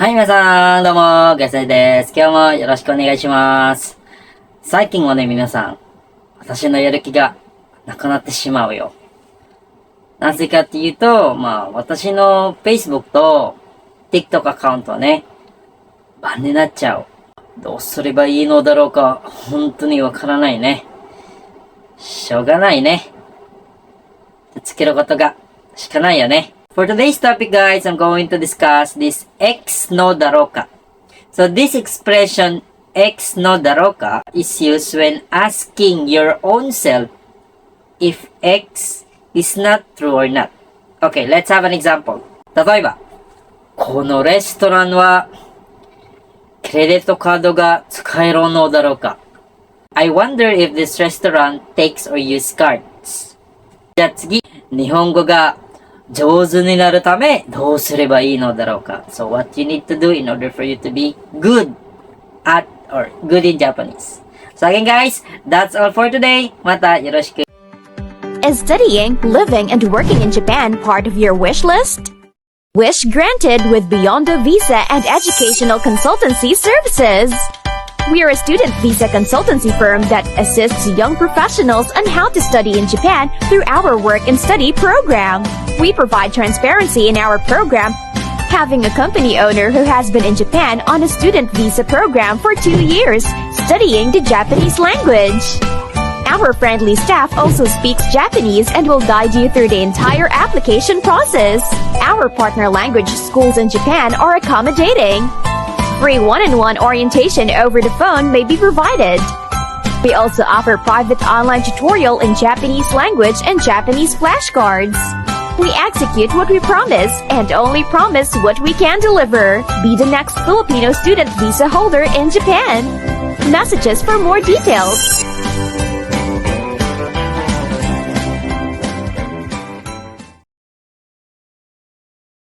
はい、皆さん、どうも、ガセです。今日もよろしくお願いします。最近はね、皆さん、私のやる気がなくなってしまうよ。なぜかっていうと、私の Facebook と TikTok アカウントはね、バンになっちゃう。どうすればいいのだろうか、本当にわからないね。しょうがないね。つけることがしかないよね。For today's topic, guys, I'm going to discuss this X no daroka. So this expression X no daroka is used when asking your own self if X is not true or not. Okay, let's have an example. 例えば、このレストランはクレジットカードが使えるのだろうか? I wonder if this restaurant takes or use cards. じゃあ次、日本語が上手になるためどうすればいいのだろうか? So what you need to do in order for you to be good at or good in Japanese. So again guys, that's all for today. またよろしく. Is studying, living, and working in Japan part of your wish list? Wish granted with Beyond a Visa and Educational Consultancy Services. We are a student visa consultancy firm that assists young professionals on how to study in Japan through our work and study program. We provide transparency in our program, having a company owner who has been in Japan on a student visa program for 2 years, studying the Japanese language. Our friendly staff also speaks Japanese and will guide you through the entire application process. Our partner language schools in Japan are accommodating. Free one-on-one orientation over the phone may be provided. We also offer private online tutorial in Japanese language and Japanese flashcards. We execute what we promise and only promise what we can deliver. Be the next Filipino student visa holder in Japan. Messages for more details.